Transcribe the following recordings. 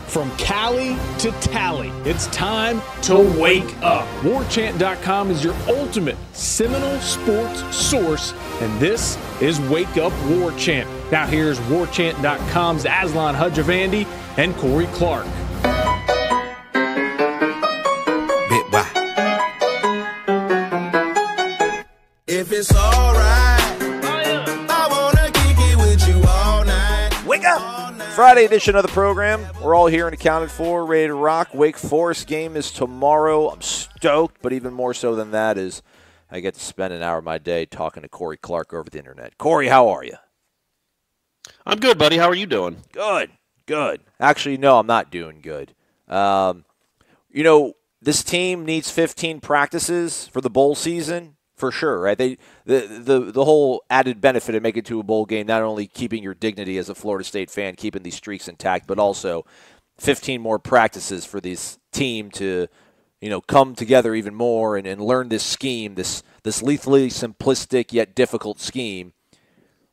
From Cali to Tally, it's time to wake up. WarChant.com is your ultimate Seminole sports source, and this is Wake Up War Chant. Now here's WarChant.com's Aslan Hudjavandi and Corey Clark. If it's all right, I want to kick it with you all night. Wake up! Friday edition of the program. We're all here and accounted for, ready to rock. Wake Forest game is tomorrow. I'm stoked, but even more so than that is I get to spend an hour of my day talking to Corey Clark over the internet. Corey, how are you? I'm good, buddy. How are you doing? Good. Actually, no, I'm not doing good. This team needs 15 practices for the bowl season. For sure, right? The whole added benefit of making it to a bowl game, not only keeping your dignity as a Florida State fan, keeping these streaks intact, but also 15 more practices for this team to, come together even more and learn this scheme, this lethally simplistic yet difficult scheme.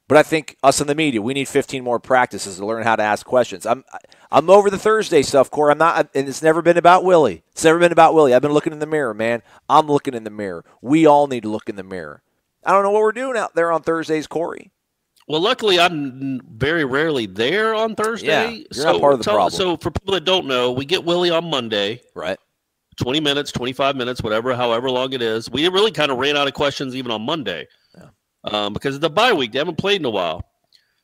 But I think us in the media, we need 15 more practices to learn how to ask questions. I'm over the Thursday stuff, Corey. I'm not, and it's never been about Willie. It's never been about Willie. I've been looking in the mirror, man. I'm looking in the mirror. We all need to look in the mirror. I don't know what we're doing out there on Thursdays, Corey. Well, luckily, I'm very rarely there on Thursday. Yeah, you're not part of the problem. So for people that don't know, we get Willie on Monday. Right. 20 minutes, 25 minutes, however long it is. We really kind of ran out of questions even on Monday. Because it's a bye week. They haven't played in a while.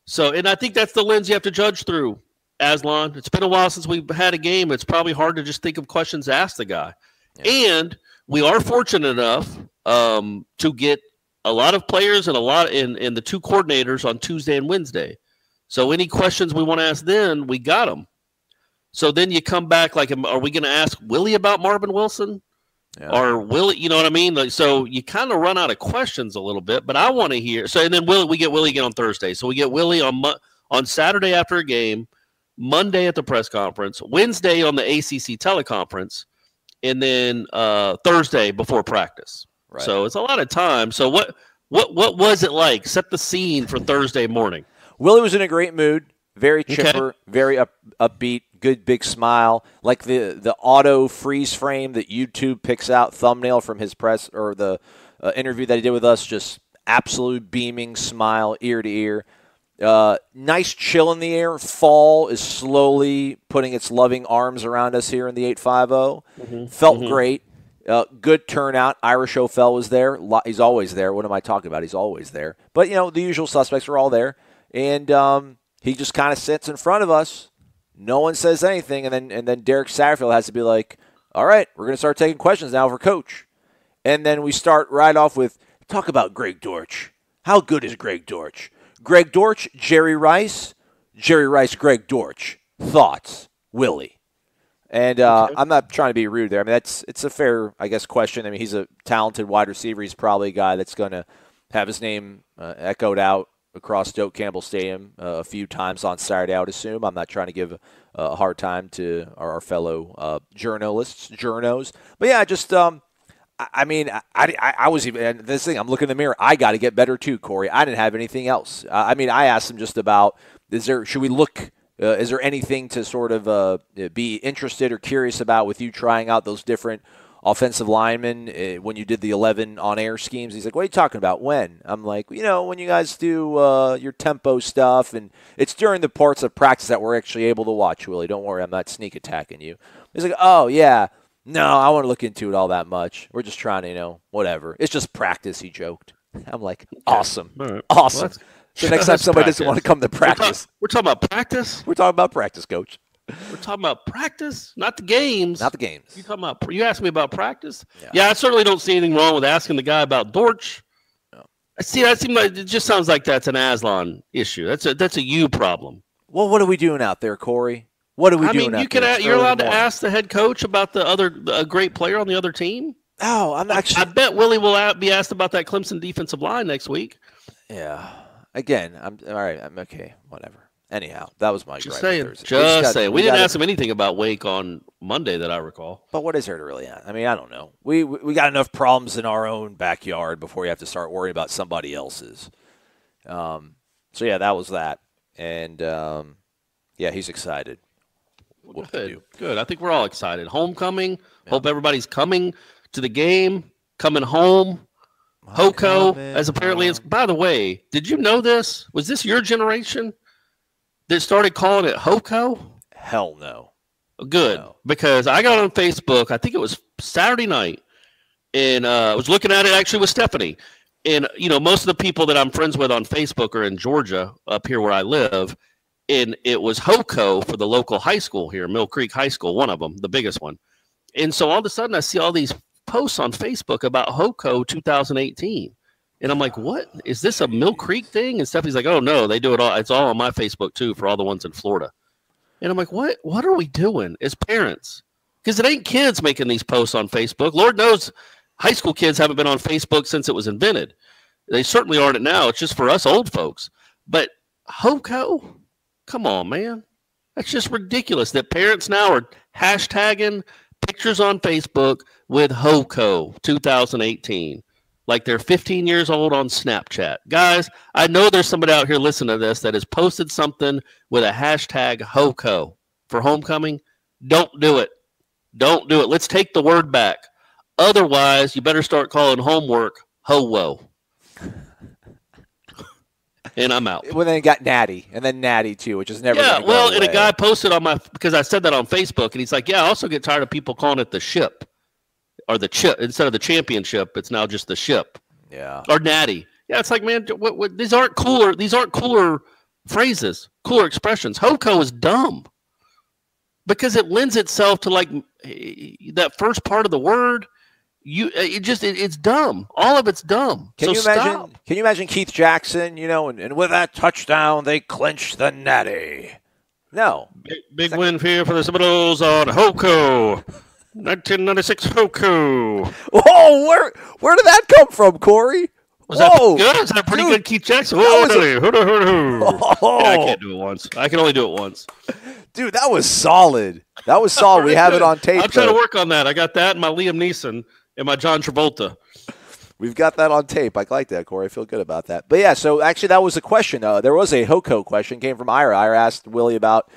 So, and I think that's the lens you have to judge through, Aslan. It's been a while since we've had a game. It's probably hard to just think of questions to ask the guy. Yeah. And we are fortunate enough to get a lot of players and and the two coordinators on Tuesday and Wednesday. So any questions we want to ask then, we got them. So then you come back like, are we going to ask Willie about Marvin Wilson? Yeah. Or Willie, you know what I mean? So you kind of run out of questions a little bit, but I want to hear. So and then we get Willie again on Thursday. So we get Willie on Saturday after a game, Monday at the press conference, Wednesday on the ACC teleconference, and then Thursday before practice. Right. So it's a lot of time. So what was it like? Set the scene for Thursday morning. Willie was in a great mood, very chipper, very upbeat. Good big smile, like the auto freeze frame that YouTube picks out thumbnail from his press or the interview that he did with us. Just absolute beaming smile, ear to ear. Nice chill in the air. Fall is slowly putting its loving arms around us here in the 850. Felt great. Good turnout. Irish O'Fell was there. He's always there. What am I talking about? He's always there. But the usual suspects are all there, and he just kind of sits in front of us. No one says anything, and then Derek Satterfield has to be like, all right, we're going to start taking questions now for Coach. And then we start right off with, talk about Greg Dortch. How good is Greg Dortch? Greg Dortch, Jerry Rice, Greg Dortch. Thoughts, Willie. And I'm not trying to be rude there. I mean, it's a fair, I guess, question. I mean, he's a talented wide receiver. He's probably a guy that's going to have his name echoed out across Doak Campbell Stadium a few times on Saturday, I would assume. I'm not trying to give a hard time to our fellow journos. But, yeah, just I was even – this thing, I'm looking in the mirror. I got to get better too, Corey. I didn't have anything else. I asked him just about should we look is there anything to sort of be interested or curious about with you trying out those different – offensive lineman when you did the 11 on-air schemes? He's like, what are you talking about? When? I'm like, when you guys do your tempo stuff, and it's during the parts of practice that we're actually able to watch, Willie. Don't worry, I'm not sneak attacking you. He's like, oh, yeah. No, I won't look into it all that much. We're just trying to, whatever. It's just practice, he joked. I'm like, awesome. Right. Awesome. Well, so next time somebody doesn't want to come to practice. We're talking about practice? We're talking about practice, Coach. We're talking about practice, not the games. Not the games. You asked me about practice? Yeah, I certainly don't see anything wrong with asking the guy about Dortch. No. That seems like it just sounds like that's an Aslan issue. That's a you problem. Well, what are we doing out there, Corey? What are we doing out there? You're allowed to ask the head coach about a great player on the other team. Oh, I'm actually. I bet Willie will be asked about that Clemson defensive line next week. Yeah. Again, I'm all right. I'm okay. Whatever. Anyhow, that was my just gripe. Saying. We didn't ask him anything about Wake on Monday that I recall. But what is there to really ask? I mean, I don't know. We got enough problems in our own backyard before you have to start worrying about somebody else's. So, yeah, that was that. And, yeah, he's excited. Good. Good. I think we're all excited. Homecoming. Yeah. Hope everybody's coming to the game, coming home. Hoco, as apparently it's. By the way, did you know this? Was this your generation that started calling it Hoco? Hell no. Good, because I got on Facebook, I think it was Saturday night, and I was looking at it actually with Stephanie. And, most of the people that I'm friends with on Facebook are in Georgia, up here where I live. And it was Hoco for the local high school here, Mill Creek High School, one of them, the biggest one. And so all of a sudden I see all these posts on Facebook about Hoco 2018. And I'm like, what? Is this a Mill Creek thing? And Stephanie's like, oh, no, they do it all. It's all on my Facebook, too, for all the ones in Florida. And I'm like, what are we doing as parents? Because it ain't kids making these posts on Facebook. Lord knows high school kids haven't been on Facebook since it was invented. They certainly aren't now. It's just for us old folks. But Hoco? Come on, man. That's just ridiculous that parents now are hashtagging pictures on Facebook with Hoco 2018. Like they're 15 years old on Snapchat. Guys, I know there's somebody out here listening to this that has posted something with a hashtag Hoco for homecoming. Don't do it. Don't do it. Let's take the word back. Otherwise, you better start calling homework Ho-wo. And I'm out. Well, then it got Natty, and then Natty too, which is never. Yeah, well, and a guy posted on because I said that on Facebook, and he's like, "Yeah, I also get tired of people calling it the ship, or the chip instead of the championship. It's now just the ship." Yeah. Or Natty. Yeah, it's like, man, what, these aren't cooler. These aren't cooler phrases, cooler expressions. Hoco is dumb because it lends itself to like that first part of the word. It's dumb. All of it's dumb. Can you imagine Keith Jackson, and with that touchdown, they clinched the Natty. No. Big win here for the Seminoles on Hoco. 1996 Hoco. Whoa, where did that come from, Corey? Was that good? Is that pretty good, Keith Jackson? Yeah, I can't do it once. I can only do it once. Dude, that was solid. We have it on tape. I'm trying to work on that. I got that and my Liam Neeson. And my John Travolta. We've got that on tape. I like that, Corey. I feel good about that. But, yeah, so actually that was a question. There was a Hoco question. Came from Ira. Ira asked Willie about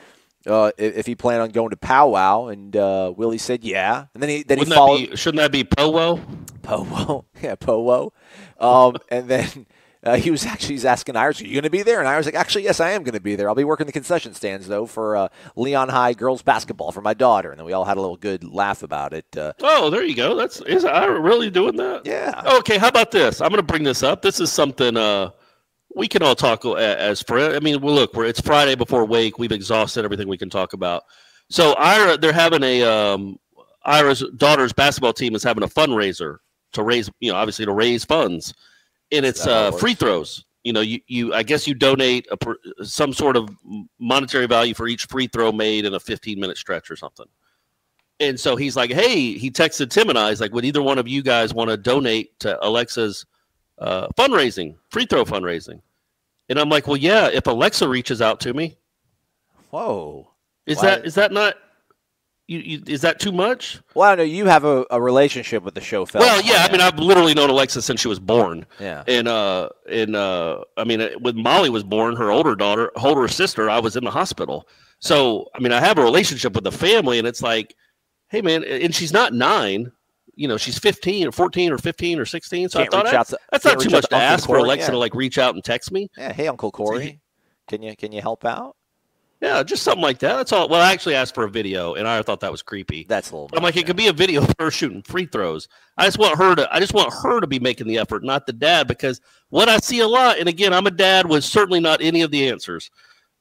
if he planned on going to Powwow, and Willie said yeah. And then he followed. Shouldn't that be Powo? Powo. Yeah, Powo. And then he's asking Iris, are you going to be there? And Iris like, actually, yes, I am going to be there. I'll be working the concession stands, though, for Leon High girls basketball for my daughter. And then we all had a little good laugh about it. Oh, there you go. Is Ira really doing that? Yeah. Okay, how about this? I'm going to bring this up. This is something we can all talk as friends. I mean, well, look, it's Friday before Wake. We've exhausted everything we can talk about. So Ira, they're having Ira's daughter's basketball team is having a fundraiser to raise, obviously to raise funds. And it's free throws. I guess you donate some sort of monetary value for each free throw made in a 15-minute stretch or something. And so he's like, hey, he texted Tim and I. He's like, would either one of you guys want to donate to Alexa's free throw fundraising? And I'm like, well, yeah, if Alexa reaches out to me. Whoa. Is that not? Is that too much? Well, I know you have a relationship with the show, fella. Well, yeah. I mean, I've literally known Alexa since she was born. Yeah. And I mean, when Molly was born, her older sister, I was in the hospital. So, I mean, I have a relationship with the family, and it's like, hey, man, and she's not 9. She's 15 or 14 or 15 or 16. So I thought that's not too much to ask for Alexa to like reach out and text me. Yeah. Hey, Uncle Corey, can you help out? Yeah, just something like that. That's all. Well, I actually asked for a video, and I thought that was creepy. That's a little. I'm like, it could be a video of her shooting free throws. I just want her to be making the effort, not the dad, because what I see a lot, and again, I'm a dad with certainly not any of the answers,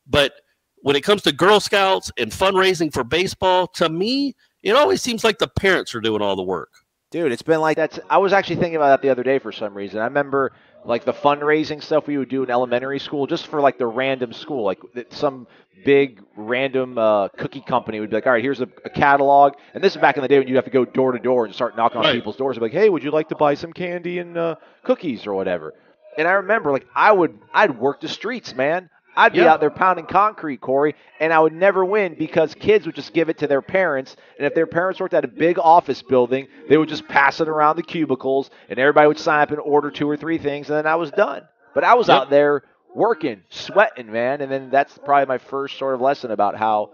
but when it comes to Girl Scouts and fundraising for baseball, to me, it always seems like the parents are doing all the work. Dude, it's been like that. I was actually thinking about that the other day for some reason. I remember like the fundraising stuff we would do in elementary school just for like the random school, like some big random cookie company would be like, all right, here's a catalog. And this is back in the day when you'd have to go door to door and start knocking on people's doors and be like, hey, would you like to buy some candy and cookies or whatever? And I remember like I'd work the streets, man. I'd be out there pounding concrete, Corey, and I would never win because kids would just give it to their parents. And if their parents worked at a big office building, they would just pass it around the cubicles, and everybody would sign up and order 2 or 3 things, and then I was done. But I was out there working, sweating, man. And then that's probably my first sort of lesson about how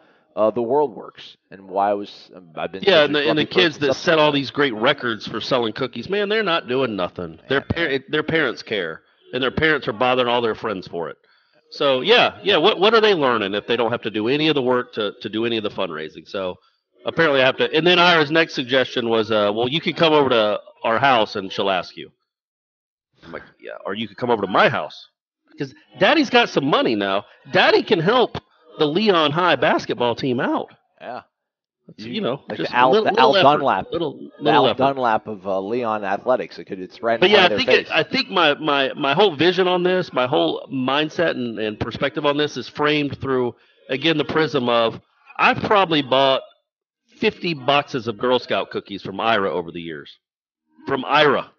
the world works and why I've been and the kids that set all these great records for selling cookies, man, they're not doing nothing. Their parents care, and their parents are bothering all their friends for it. So what are they learning if they don't have to do any of the work to do any of the fundraising? So apparently I have to. And then Ira's next suggestion was, well, you could come over to our house and she'll ask you. I'm like, yeah, or you could come over to my house because Daddy's got some money now. Daddy can help the Leon High basketball team out. Yeah. Like just the Al Dunlap, little Dunlap of Leon Athletics. It's right. But yeah, I think my whole vision on this, my whole mindset and perspective on this is framed through, again, the prism of I've probably bought 50 boxes of Girl Scout cookies from Ira over the years. From Ira.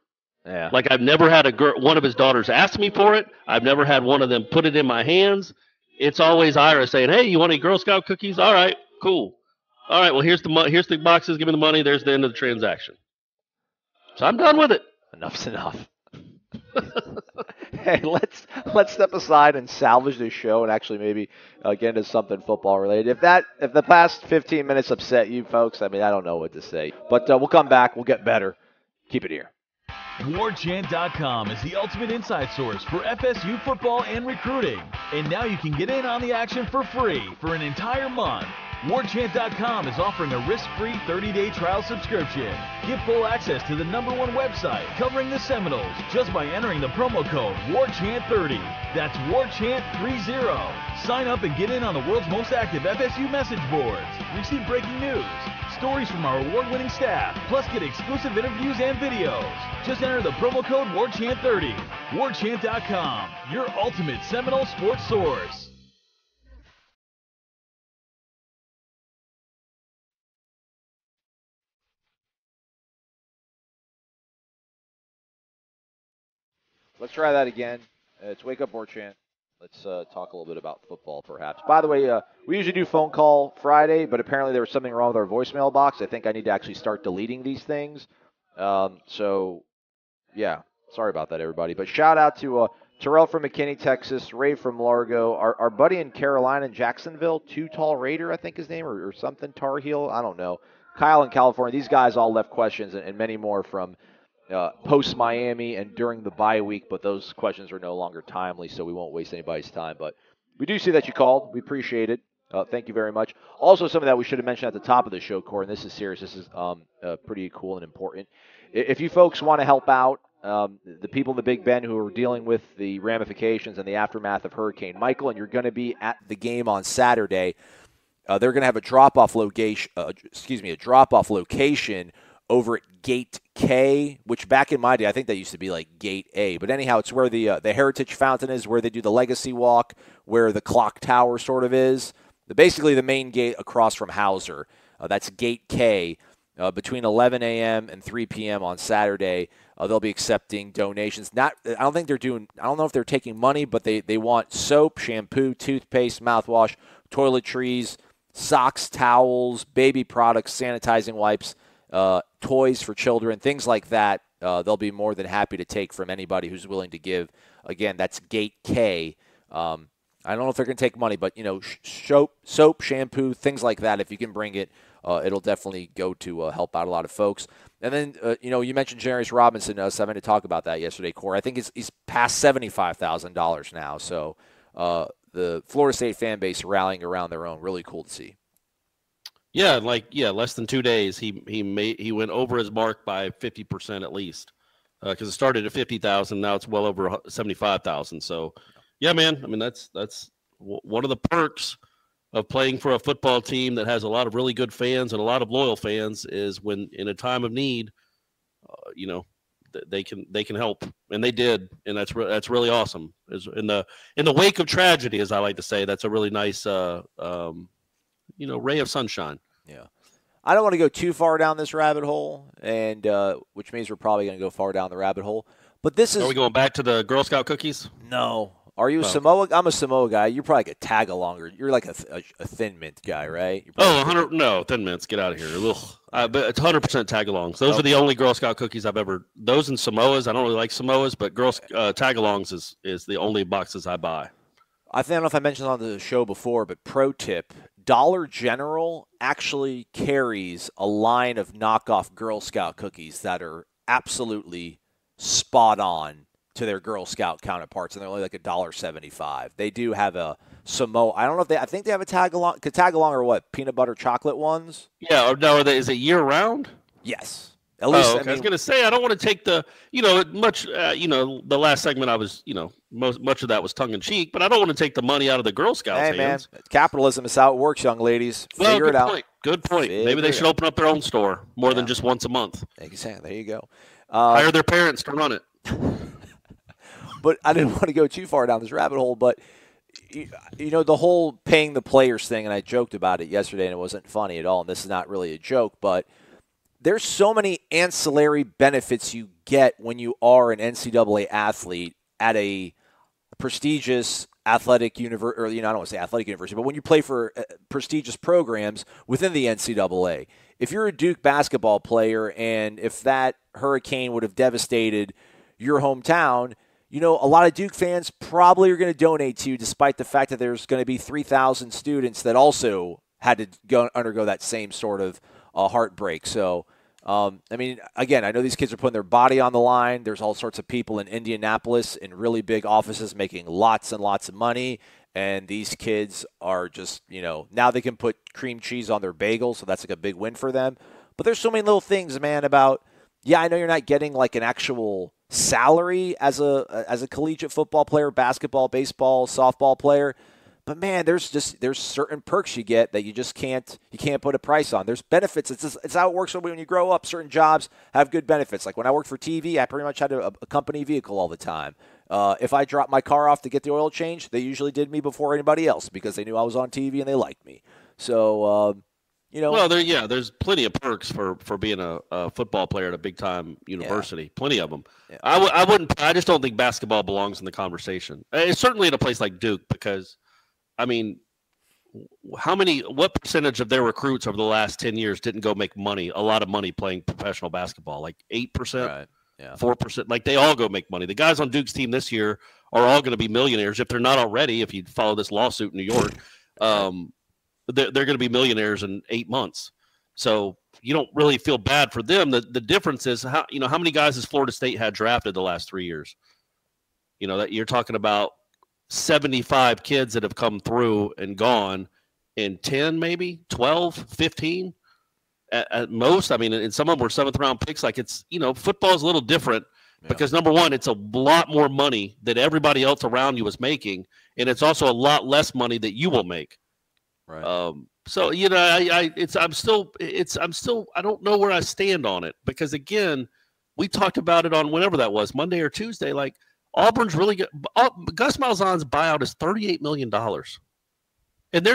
Yeah. Like I've never had one of his daughters ask me for it. I've never had one of them put it in my hands. It's always Ira saying, "Hey, you want any Girl Scout cookies? All right, cool. All right, well here's the boxes. Give me the money. There's the end of the transaction." So I'm done with it. Enough's enough. Hey, let's step aside and salvage this show and actually maybe get into something football related. If the past 15 minutes upset you folks, I don't know what to say. But we'll come back. We'll get better. Keep it here. WarChant.com is the ultimate inside source for FSU football and recruiting. And now you can get in on the action for free for an entire month. WarChant.com is offering a risk-free 30-day trial subscription. Get full access to the #1 website covering the Seminoles just by entering the promo code WarChant30. That's WarChant30. Sign up and get in on the world's most active FSU message boards. Receive breaking news, stories from our award-winning staff, plus get exclusive interviews and videos. Just enter the promo code WarChant30. WarChant.com, your ultimate Seminole sports source. Let's try that again. It's Wake Up WarChant. Let's talk a little bit about football, perhaps. By the way, we usually do phone call Friday, but apparently there was something wrong with our voicemail box. I think I need to actually start deleting these things. So, yeah, sorry about that, everybody. But shout out to Terrell from McKinney, Texas, Ray from Largo, our buddy in Carolina and Jacksonville, Too Tall Raider, I think his name, or something, Tar Heel, I don't know. Kyle in California. These guys all left questions and many more from post-Miami and during the bye week, but those questions are no longer timely, so we won't waste anybody's time. But we do see that you called. We appreciate it. Thank you very much. Also, something that we should have mentioned at the top of the show, Corey, and this is serious. This is pretty cool and important. If you folks want to help out the people in the Big Bend who are dealing with the ramifications and the aftermath of Hurricane Michael, and you're going to be at the game on Saturday, they're going to have a drop-off location. A drop-off location over at Gate K, which back in my day, I think that used to be like Gate A. But anyhow, it's where the Heritage Fountain is, where they do the Legacy Walk, where the clock tower sort of is. Basically the main gate across from Hauser. That's Gate K. Between 11 a.m. and 3 p.m. on Saturday, they'll be accepting donations. I don't know if they're taking money, but they want soap, shampoo, toothpaste, mouthwash, toiletries, socks, towels, baby products, sanitizing wipes, toys for children, things like that. They'll be more than happy to take from anybody who's willing to give. Again, that's Gate K. I don't know if they're going to take money, but, soap, shampoo, things like that. If you can bring it, it'll definitely go to help out a lot of folks. And then, you mentioned Jarius Robinson, having to talk about that yesterday, Corey. I think he's past $75,000 now. So the Florida State fan base rallying around their own. Really cool to see. Yeah, less than 2 days, he went over his mark by 50% at least, because it started at 50,000, now it's well over 75,000. So, yeah, man, that's one of the perks of playing for a football team that has a lot of really good fans and a lot of loyal fans is when in a time of need, they can help, and they did, and that's really awesome. In the wake of tragedy, as I like to say, that's a really nice ray of sunshine. Yeah. I don't want to go too far down this rabbit hole, and which means we're probably going to go far down the rabbit hole. But this is. Are we going back to the Girl Scout cookies? No. Are you a Samoa? I'm a Samoa guy. You're probably like a tag-alonger. You're like a Thin Mint guy, right? No, Thin Mints. Get out of here. But it's 100% tag-alongs. Those are the only Girl Scout cookies I've ever. Those and Samoas. I don't really like Samoas, but tag-alongs is the only boxes I buy. I don't know if I mentioned on the show before, but pro tip, Dollar General actually carries a line of knockoff Girl Scout cookies that are absolutely spot on to their Girl Scout counterparts, and they're only like $1.75. They do have a Samoa. I don't know if I think they have a tag along or what? Peanut butter chocolate ones? Yeah, or no, is it year round? Yes. At least, okay. I was going to say, I don't want to take the, the last segment I was, much of that was tongue in cheek, but I don't want to take the money out of the Girl Scouts' hands. Man, capitalism is how it works, young ladies. Figure it out. Good point. Maybe they should open up their own store more than just once a month. Exactly. There you go. Hire their parents to run it. But I didn't want to go too far down this rabbit hole, but the whole paying the players thing, and I joked about it yesterday, and it wasn't funny at all, and this is not really a joke, but there's so many ancillary benefits you get when you are an NCAA athlete at a prestigious athletic university, or I don't want to say athletic university, but when you play for prestigious programs within the NCAA. If you're a Duke basketball player, and if that hurricane would have devastated your hometown, a lot of Duke fans probably are going to donate to you, despite the fact that there's going to be 3,000 students that also had to undergo that same sort of heartbreak. So, again, I know these kids are putting their body on the line. There's all sorts of people in Indianapolis in really big offices making lots and lots of money. And these kids are just, now they can put cream cheese on their bagels. So that's like a big win for them. But there's so many little things, man, about, I know you're not getting like an actual salary as a collegiate football player, basketball, baseball, softball player. But man, there's certain perks you get that you can't put a price on. There's benefits. It's how it works when you grow up. Certain jobs have good benefits. Like when I worked for TV, I pretty much had a company vehicle all the time. If I dropped my car off to get the oil change, they usually did me before anybody else because they knew I was on TV and they liked me. So, Well, there's plenty of perks for being a football player at a big time university. Yeah. Plenty of them. Yeah. I just don't think basketball belongs in the conversation. It's certainly in a place like Duke because, what percentage of their recruits over the last 10 years didn't go make a lot of money playing professional basketball? Like 8%, right. Yeah. 4%. Like they all go make money. The guys on Duke's team this year are all going to be millionaires if they're not already. If you follow this lawsuit in New York, they're going to be millionaires in 8 months. So you don't really feel bad for them. The difference is how many guys has Florida State had drafted the last 3 years? That you're talking about 75 kids that have come through and gone, and 10, maybe 12, 15 at most. And some of them were 7th round picks. Like football is a little different because number one, it's a lot more money that everybody else around you is making. And it's also a lot less money that you will make. Right. I'm still, I don't know where I stand on it because again, we talked about it on whenever that was, Monday or Tuesday, like Auburn's really good. Gus Malzahn's buyout is $38 million. And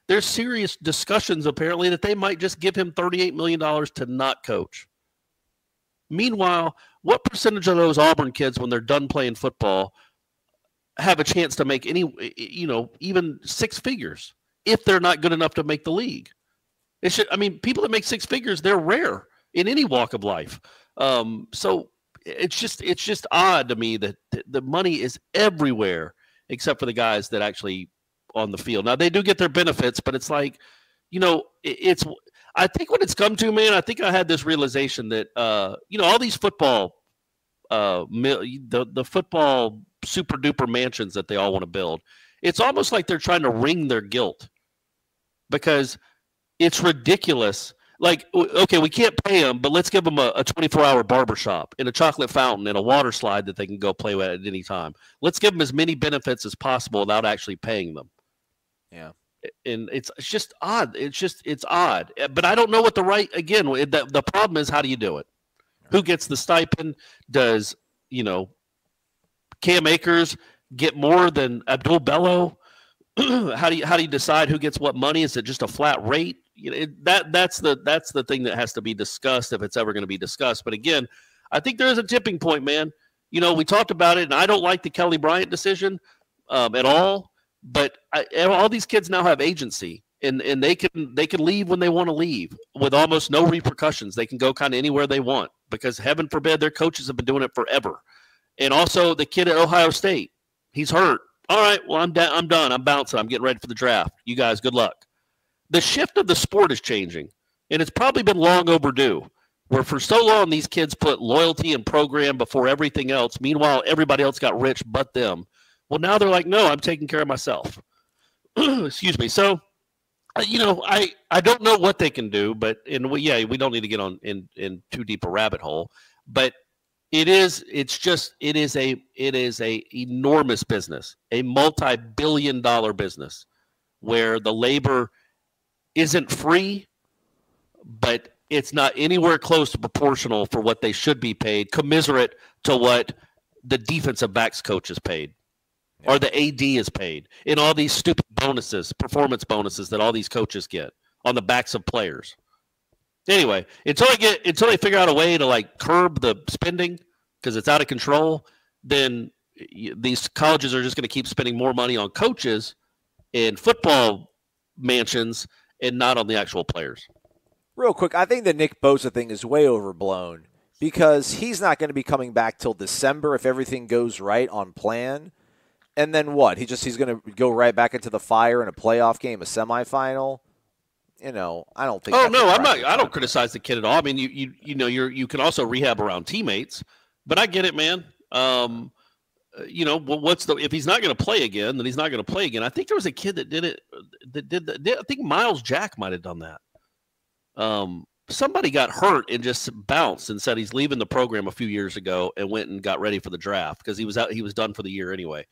there's serious discussions apparently that they might just give him $38 million to not coach. Meanwhile, what percentage of those Auburn kids, when they're done playing football, have a chance to make even six figures if they're not good enough to make the league? People that make six figures, they're rare in any walk of life. So it's just odd to me that the money is everywhere except for the guys that actually on the field. Now they do get their benefits, but it's like, I think what it's come to, man, I think I had this realization that, all these football, the football super duper mansions that they all want to build, it's almost like they're trying to wring their guilt because it's ridiculous. Like, okay, we can't pay them, but let's give them a 24-hour barbershop and a chocolate fountain and a water slide that they can go play with at any time. Let's give them as many benefits as possible without actually paying them. Yeah. And it's just odd. It's odd. But I don't know what the problem is, how do you do it? Who gets the stipend? Does, Cam Akers get more than Abdul Bello? How do you decide who gets what money? Is it just a flat rate? That's the thing that has to be discussed if it's ever going to be discussed. But again, I think there is a tipping point, man. We talked about it, and I don't like the Kelly Bryant decision at all. But all these kids now have agency, and they can leave when they want to leave with almost no repercussions. They can go kind of anywhere they want because, heaven forbid, their coaches have been doing it forever. And also the kid at Ohio State, he's hurt. All right, well, I'm done. I'm bouncing. I'm getting ready for the draft. You guys, good luck. the shift of the sport is changing, and it's probably been long overdue. Where for so long these kids put loyalty and program before everything else. Meanwhile, everybody else got rich but them. Well, now they're like, no, I'm taking care of myself. Excuse me. So, I don't know what they can do, but we don't need to get on in too deep a rabbit hole. But it is a enormous business, a multi-billion-dollar business, where the labor isn't free, but it's not anywhere close to proportional for what they should be paid, commensurate to what the defensive backs coach is paid, or the AD is paid, and all these stupid bonuses, performance bonuses that all these coaches get on the backs of players. Anyway, until they figure out a way to like curb the spending because it's out of control, then these colleges are just going to keep spending more money on coaches and football mansions and not on the actual players. Real quick, I think the Nick Bosa thing is way overblown because he's not going to be coming back till December if everything goes right on plan. And then what? He's going to go right back into the fire in a playoff game, a semifinal. I don't think. Oh no, I'm not. I don't criticize the kid at all. I mean, you can also rehab around teammates, but I get it, man. If he's not going to play again, then he's not going to play again. I think there was a kid that did it. I think Miles Jack might have done that. Somebody got hurt and just bounced and said he's leaving the program a few years ago and went and got ready for the draft because he was out. He was done for the year anyway.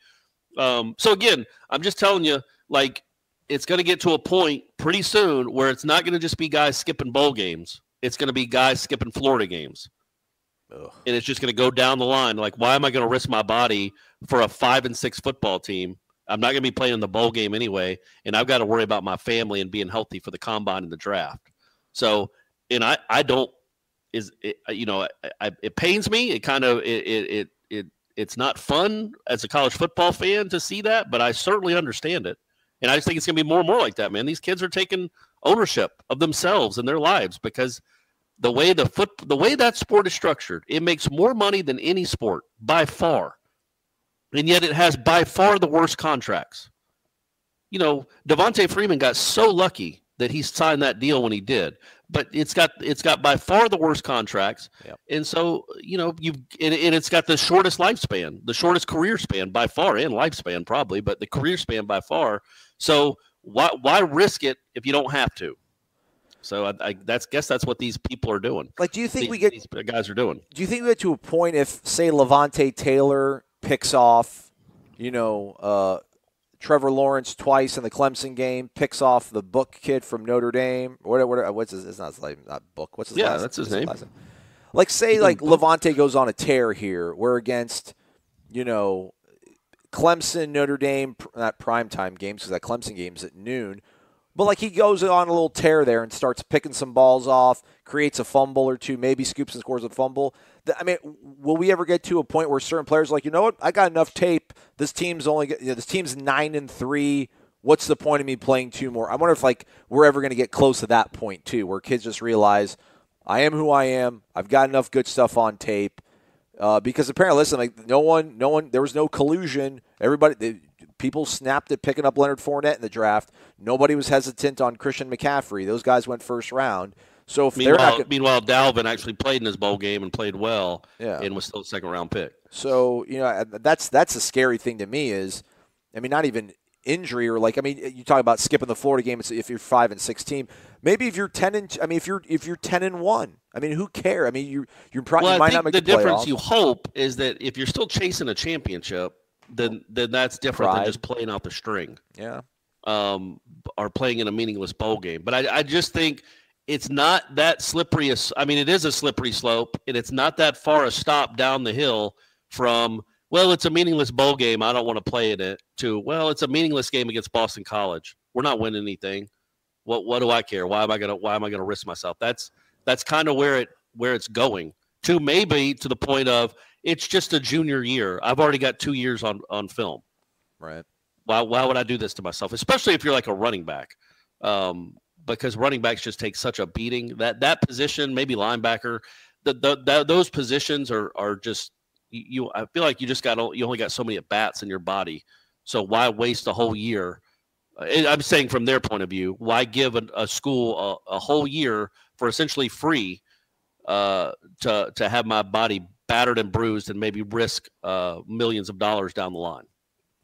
So again, I'm just telling you, like, it's going to get to a point pretty soon where it's not going to just be guys skipping bowl games. It's going to be guys skipping Florida games. Ugh. And it's just going to go down the line. Like, why am I going to risk my body for a 5-6 football team? I'm not going to be playing in the bowl game anyway, and I've got to worry about my family and being healthy for the combine and the draft. So, and I don't is it, it pains me. It kind of it's not fun as a college football fan to see that, but I certainly understand it. And I just think it's going to be more and more like that, man. These kids are taking ownership of themselves and their lives because the way that sport is structured, it makes more money than any sport by far. And yet it has by far the worst contracts. Devontae Freeman got so lucky that he signed that deal when he did, but it's got by far the worst contracts. Yep. And so, it's got the shortest lifespan, the shortest career span by far, and lifespan probably, but the career span by far. So why risk it if you don't have to? So I guess that's what these people are doing. Like, do you think these guys are doing? Do you think we get to a point if, say, Levante Taylor picks off, Trevor Lawrence twice in the Clemson game, picks off the Book kid from Notre Dame, or whatever. What's his? It's not his name, not Book. What's his? Yeah, last, that's his name. Like, say, like Levante goes on a tear here. We're against, Clemson, Notre Dame, not primetime games because that Clemson game's at noon. But, like, he goes on a little tear there and starts picking some balls off, creates a fumble or two, maybe scoops and scores a fumble. I mean, will we ever get to a point where certain players are like, you know what, I got enough tape. This team's this team's 9-3. What's the point of me playing two more? I wonder if, like, we're ever going to get close to that point, too, where kids just realize, I am who I am. I've got enough good stuff on tape. Because apparently, listen, like, no one, there was no collusion. People snapped at picking up Leonard Fournette in the draft. Nobody was hesitant on Christian McCaffrey. Those guys went first round. So if meanwhile, Dalvin actually played in his bowl game and played well, and was still a second-round pick. So that's a scary thing to me. Is, I mean, not even injury or you talk about skipping the Florida game. If you're 5-6 team, maybe if you're 10-1, I mean, who cares? I mean, you probably might not make the playoffs. The difference you hope is that if you're still chasing a championship, then that's different than just playing out the string. Yeah. Or playing in a meaningless bowl game. But I just think it's not that slippery. It is a slippery slope, and it's not that far a stop down the hill from, well, it's a meaningless bowl game, I don't want to play in it, to, well, it's a meaningless game against Boston College. We're not winning anything. What do I care? Why am I gonna risk myself? That's kind of where it's going to, maybe to the point of it's just a junior year. I've already got 2 years on film. Right. Why would I do this to myself? Especially if you're like a running back, because running backs just take such a beating. That position, maybe linebacker, those positions are just you. I feel like you only got so many at bats in your body. So why waste a whole year I'm saying from their point of view, why give a school a whole year for essentially free to have my body battered and bruised and maybe risk millions of dollars down the line?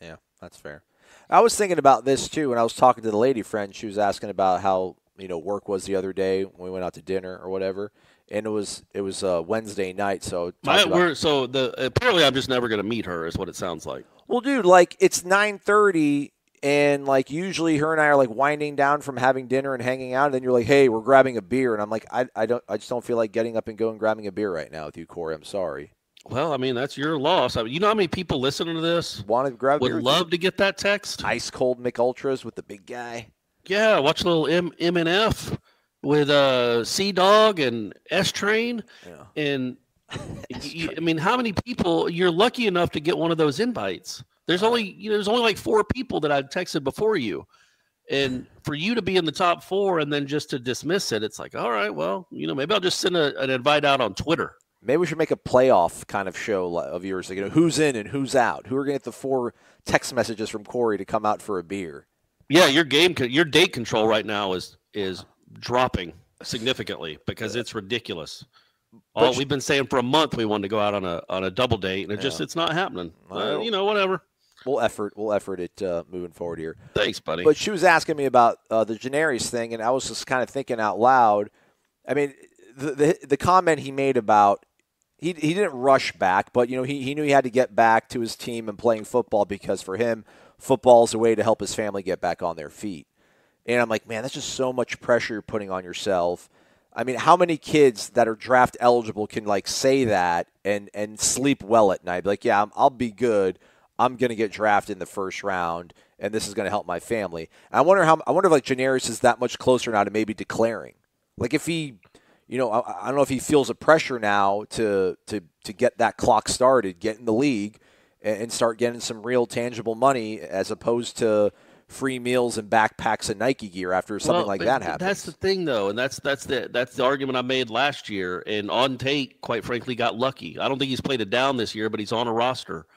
Yeah, that's fair. I was thinking about this too when I was talking to the lady friend. She was asking about how work was the other day when we went out to dinner or whatever, and it was Wednesday night. So apparently I'm just never going to meet her, is what it sounds like. Well, dude, like it's 9:30, and like usually her and I are like winding down from having dinner and hanging out, and then you're like, hey, we're grabbing a beer, and I'm like, I just don't feel like getting up and going grabbing a beer right now with you, Corey. I'm sorry. Well, I mean, that's your loss. I mean, you know how many people listening to this want to grab would love to get that text? Ice cold McUltras with the big guy. Yeah, watch a little M&F with C-Dog and S-Train. Yeah. And, I mean, how many people, you're lucky enough to get one of those invites. There's only like 4 people that I'd texted before you. And for you to be in the top 4 and then just to dismiss it, it's like, all right, well, maybe I'll just send an invite out on Twitter. Maybe we should make a playoff kind of show of yours. Like, who's in and who's out? Who are going to get the 4 text messages from Corey to come out for a beer? Yeah, your date control right now is dropping significantly because it's ridiculous. We've been saying for a month we wanted to go out on a double date, and it's not happening. Whatever. We'll effort it moving forward here. Thanks, buddy. But she was asking me about the Janaris thing, and I was just kind of thinking out loud. I mean, the comment he made about he didn't rush back, but he knew he had to get back to his team and playing football because for him, football is a way to help his family get back on their feet. And I'm like, man, that's just so much pressure you're putting on yourself. I mean, how many kids that are draft eligible can like say that and sleep well at night? Be like, yeah, I'll be good. I'm going to get drafted in the first round, and this is going to help my family. And I wonder if like Janaris is that much closer now to maybe declaring. Like if he, I don't know if he feels a pressure now to get that clock started, get in the league, and start getting some real tangible money as opposed to free meals and backpacks and Nike gear after something like that happens. That's the thing, though, and that's the argument I made last year. And On Tate, quite frankly, got lucky. I don't think he's played it down this year, but he's on a roster.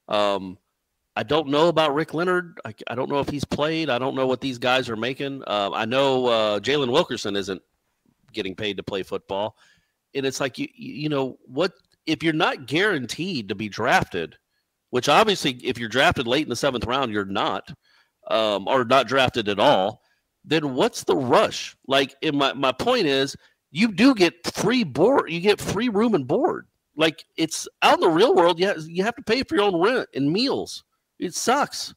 I don't know about Rick Leonard. I don't know if he's played. I don't know what these guys are making. I know Jalen Wilkerson isn't getting paid to play football. And it's like, what if you're not guaranteed to be drafted, which obviously if you're drafted late in the 7th round, you're not, or not drafted at all, then what's the rush? Like, my point is you do get free board. You get free room and board. Like, it's out in the real world. You have to pay for your own rent and meals. It sucks,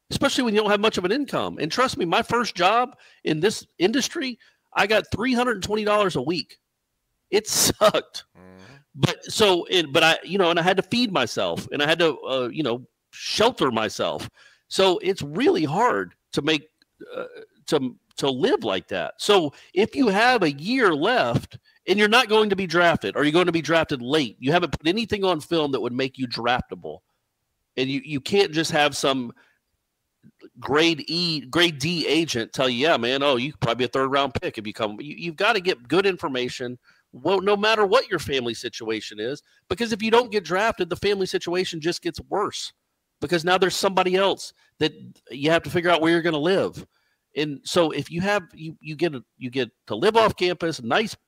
especially when you don't have much of an income. And trust me, my first job in this industry, I got $320 a week. It sucked. Mm-hmm. But I and I had to feed myself, and I had to, shelter myself. So it's really hard to make, to live like that. So if you have a year left and you're not going to be drafted, or you're going to be drafted late, you haven't put anything on film that would make you draftable. And you can't just have some grade D agent tell you, yeah, man, you could probably be a 3rd round pick if you come. You've got to get good information, no matter what your family situation is, because if you don't get drafted, the family situation just gets worse because now there's somebody else that you have to figure out where you're going to live. And so if you get to live off campus,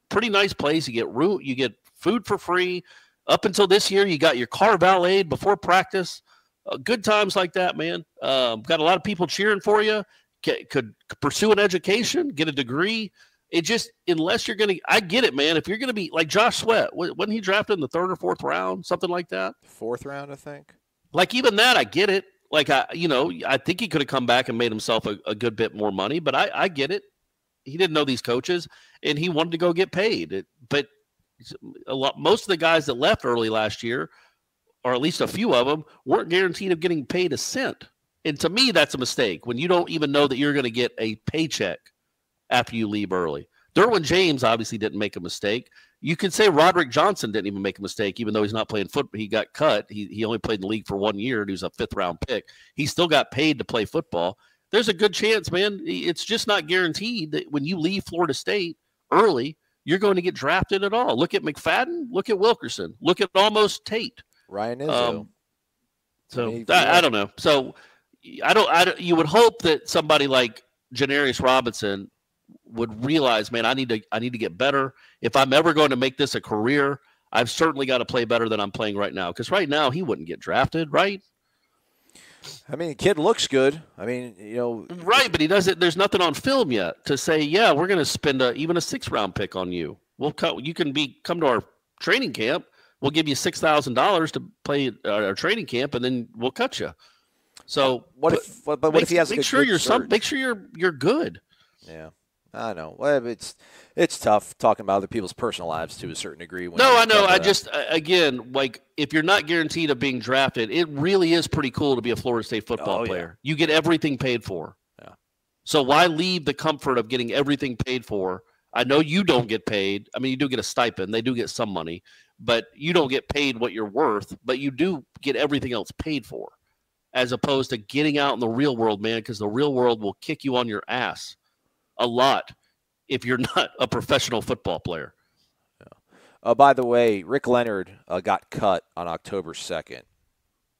pretty nice place, you get room, you get food for free. Up until this year, you got your car valeted before practice. Good times like that, man. Got a lot of people cheering for you. Could pursue an education, get a degree. It just, unless you're going to, I get it, man. If you're going to be like Josh Sweat, wasn't he drafted in the 3rd or 4th round, something like that? 4th round, I think. Like even that, I get it. Like I think he coof have come back and made himself a good bit more money, but I get it. He didn't know these coaches, and he wanted to go get paid. But most of the guys that left early last year, or at least a few of them, weren't guaranteed of getting paid a cent. And to me, that's a mistake when you don't even know that you're going to get a paycheck after you leave early. Derwin James obviously didn't make a mistake. You could say Roderick Johnson didn't even make a mistake, even though he's not playing football. He got cut. He only played in the league for 1 year, and he was a 5th round pick. He still got paid to play football. There's a good chance, man. It's just not guaranteed that when you leave Florida State early, you're going to get drafted at all. Look at McFadden. Look at Wilkerson. Look at almost Tate. Ryan Izzo. I don't know. So you would hope that somebody like Janarius Robinson would realize, man, I need to get better. If I'm ever going to make this a career, I've certainly got to play better than I'm playing right now. Because right now he wouldn't get drafted, right? I mean, the kid looks good. I mean, right, but he doesn't. There's nothing on film yet to say, yeah, we're going to spend even a 6th-round pick on you. You can come to our training camp. We'll give you $6,000 to play our training camp, and then we'll cut you. So what if he has make sure you're good. Yeah, I know. Well, it's tough talking about other people's personal lives to a certain degree. No, I know. I just again, like, if you're not guaranteed of being drafted, it really is pretty cool to be a Florida State football player. You get everything paid for. Yeah. So why leave the comfort of getting everything paid for? I know you don't get paid. I mean, you do get a stipend. They do get some money, but you don't get paid what you're worth. But you do get everything else paid for, as opposed to getting out in the real world, man, because the real world will kick you on your ass a lot if you're not a professional football player. Yeah. By the way, Rick Leonard got cut on October 2nd,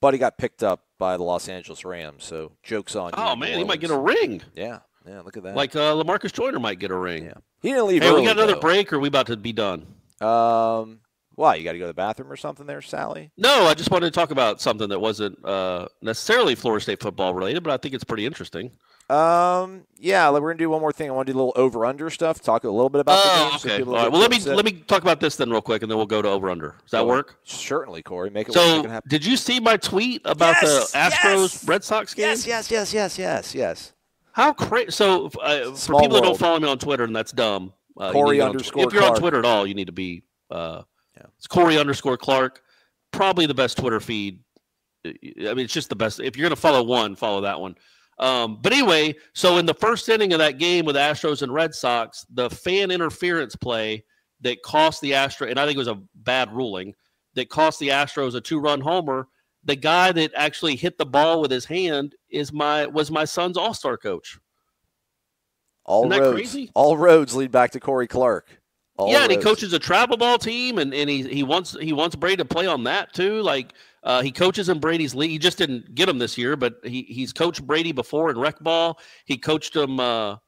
but he got picked up by the Los Angeles Rams, so joke's on you. Oh, man, he might get a ring. Yeah, look at that. Like LaMarcus Joyner might get a ring. Yeah. He didn't leave early, we got another break, or are we about to be done? Why, you got to go to the bathroom or something there, Sally? No, I just wanted to talk about something that wasn't necessarily Florida State football related, but I think it's pretty interesting. Yeah, we're gonna do one more thing. I want to do a little over/under stuff. Talk a little bit about the game. Okay. All right. Well, let me talk about this then real quick, and then we'll go to over/under. Does that work? Certainly, Corey. Make it so, happen. Did you see my tweet about the Astros Red Sox game? Yes. How crazy! So, for people that don't follow me on Twitter, and that's dumb. Corey _ if you're Clark. on Twitter at all, you need to be. It's Corey _ Clark. Probably the best Twitter feed. I mean, it's just the best. If you're going to follow one, follow that one. But anyway, so in the first inning of that game with Astros and Red Sox, the fan interference play that cost the Astros, and I think it was a bad ruling, that cost the Astros a 2-run homer. The guy that actually hit the ball with his hand was my son's all-star coach. Isn't that crazy? All roads lead back to Corey Clark. And he coaches a travel ball team, and he wants Brady to play on that too. Like he coaches in Brady's league. He just didn't get him this year, but he's coached Brady before in rec ball. He coached him in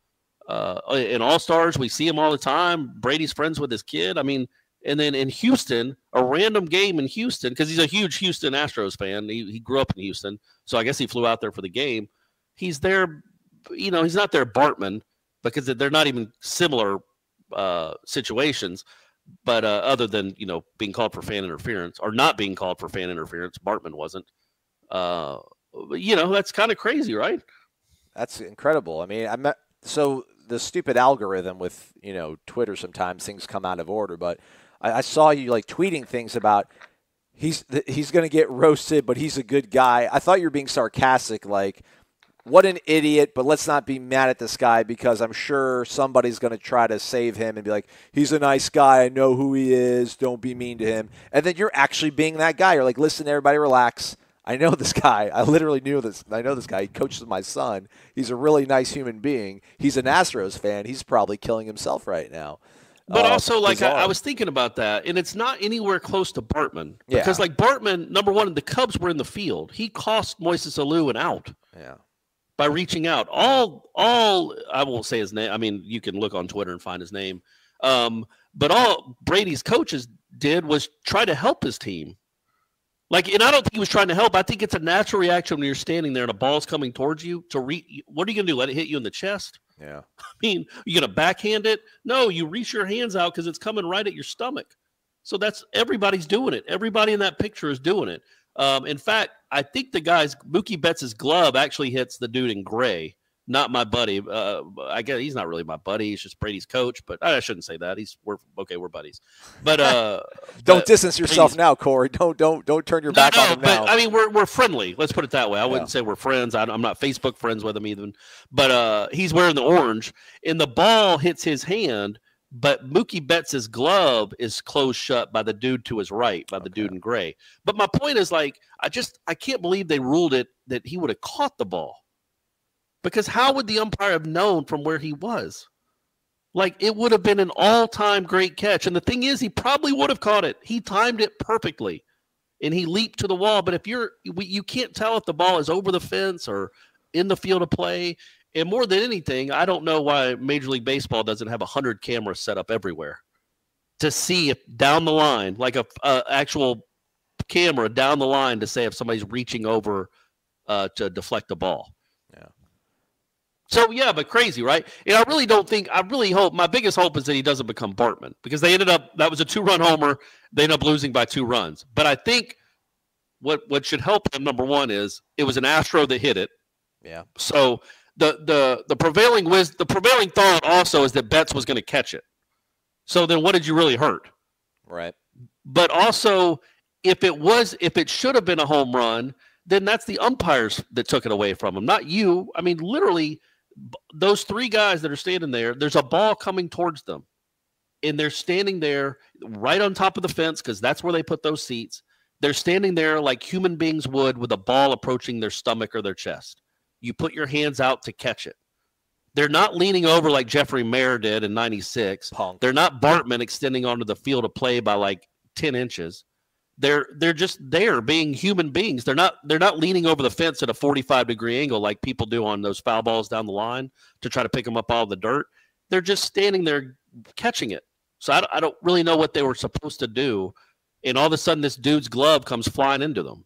All Stars. We see him all the time. Brady's friends with his kid. I mean, and then in Houston, a random game in Houston, because he's a huge Houston Astros fan. He grew up in Houston, so I guess he flew out there for the game. He's there, he's not there Bartman, because they're not even similar situations, but other than being called for fan interference or not being called for fan interference, Bartman wasn't. That's kind of crazy, right? That's incredible. I mean, so the stupid algorithm with Twitter, sometimes things come out of order, but I saw you tweeting things about he's going to get roasted, but he's a good guy. I thought you were being sarcastic, like, what an idiot, but let's not be mad at this guy because I'm sure somebody's going to try to save him and be like, he's a nice guy. I know who he is. Don't be mean to him. And then you're actually being that guy. You're like, listen, everybody relax. I know this guy. I literally knew this. I know this guy. He coaches my son. He's a really nice human being. He's an Astros fan. He's probably killing himself right now. But also, I was thinking about that, and it's not anywhere close to Bartman. Yeah. Because, Bartman, number one, the Cubs were in the field. He cost Moises Alou an out. Yeah. By reaching out. All I won't say his name. I mean, you can look on Twitter and find his name. But all Brady's coaches did was try to help his team. And I don't think he was trying to help. I think it's a natural reaction when you're standing there and a ball's coming towards you what are you going to do? Let it hit you in the chest? Yeah. I mean, you going to backhand it? No, you reach your hands out because it's coming right at your stomach. So everybody's doing it. Everybody in that picture is doing it. In fact, I think Mookie Betts' glove actually hits the dude in gray, not my buddy. I guess he's not really my buddy. He's just Brady's coach, but I shouldn't say that. We're buddies. But don't distance yourself now, Corey. Don't turn your back on him now. But, I mean, we're friendly. Let's put it that way. I wouldn't say we're friends. I'm not Facebook friends with him even. But he's wearing the orange, and the ball hits his hand. But Mookie Betts' glove is closed shut by the dude to his right, by the dude in gray. But my point is, I can't believe they ruled it that he would have caught the ball. Because how would the umpire have known from where he was? It would have been an all-time great catch. And the thing is, he probably would have caught it. He timed it perfectly. and he leaped to the wall. But if you can't tell if the ball is over the fence or in the field of play. And more than anything, I don't know why Major League Baseball doesn't have 100 cameras set up everywhere to see if down the line, like a actual camera down the line to say if somebody's reaching over to deflect the ball. Yeah. So, yeah, but crazy, right? And I really hope, my biggest hope is that he doesn't become Bartman, because that was a 2-run homer. They ended up losing by 2 runs. But I think what should help him, number one, is it was an Astro that hit it. Yeah. So the prevailing thought also is that Betts was going to catch it. So then what did you really hurt? Right. But also, if it should have been a home run, then that's the umpires that took it away from him, not you. I mean, literally, those 3 guys that are standing there, there's a ball coming towards them. And they're standing there right on top of the fence, because that's where they put those seats. They're standing there like human beings would, with a ball approaching their stomach or their chest. You put your hands out to catch it. They're not leaning over like Jeffrey Mayer did in 96. Punk. They're not Bartman extending onto the field of play by like 10 inches. They're just there being human beings. They're not leaning over the fence at a 45-degree angle like people do on those foul balls down the line to try to pick them up all the dirt. They're just standing there catching it. So I don't really know what they were supposed to do. And all of a sudden, this dude's glove comes flying into them.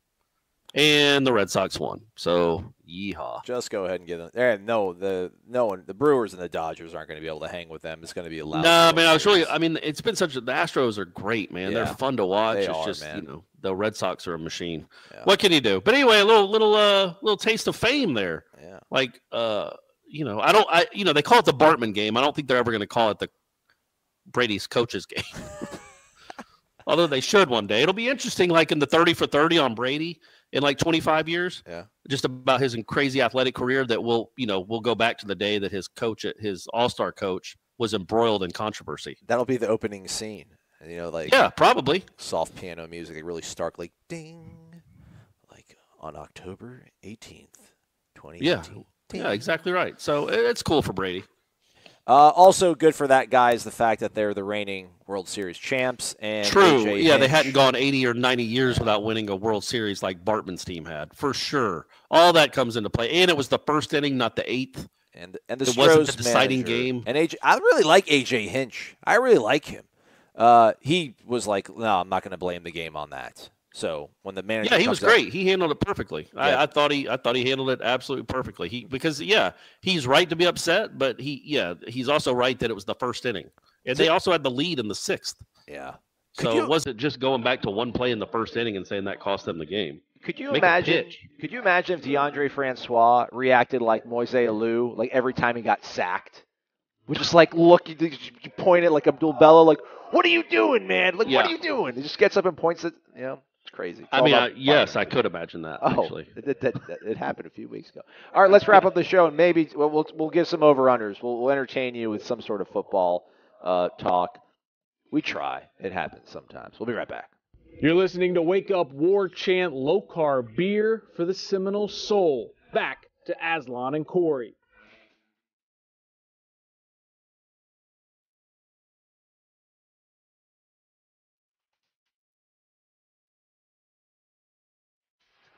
And the Red Sox won. So, yeehaw. Just go ahead and give them. The Brewers and the Dodgers aren't going to be able to hang with them. It's going to be a loud. No, man, it's been the Astros are great, man. Yeah. They're fun to watch. It's just, man. The Red Sox are a machine. Yeah. What can you do? But anyway, a little taste of fame there. Yeah. Like, they call it the Bartman game. I don't think they're ever going to call it the Brady's coaches game. Although they should one day. It'll be interesting, like in the 30 for 30 on Brady in like 25 years. Yeah. Just about his crazy athletic career that we'll go back to the day that his all-star coach was embroiled in controversy. That'll be the opening scene. Yeah, probably. Soft piano music, like really stark, like ding, like on October 18th, 2018. Yeah. Ding. Yeah, exactly right. So it's cool for Brady. Also good for that guy is the fact that they're the reigning World Series champs. And true. AJ Yeah, Hinch, they hadn't gone 80 or 90 years without winning a World Series like Bartman's team had, for sure. All that comes into play. And it was the first inning, not the 8th. And the it wasn't the deciding game. And I really like AJ Hinch. I really like him. He was like, no, I'm not going to blame the game on that. So when the manager, he was great. He handled it perfectly. Yeah. I thought he handled it absolutely perfectly. He's right to be upset, but he's also right that it was the first inning, and they also had the lead in the 6th. Yeah. So it wasn't just going back to one play in the first inning and saying that cost them the game. Could you imagine if DeAndre Francois reacted like Moise Alou, like every time he got sacked? Which is like, look, you point it like Abdul Bello, like, what are you doing, man? Like, what are you doing? He just gets up and points it, It's crazy. Yes, I could imagine that, actually. It happened a few weeks ago. All right, let's wrap up the show, and maybe we'll give some over-unders. We'll entertain you with some sort of football talk. We try. It happens sometimes. We'll be right back. You're listening to Wake Up War Chant Low Carb Beer for the Seminole Soul. Back to Aslan and Corey.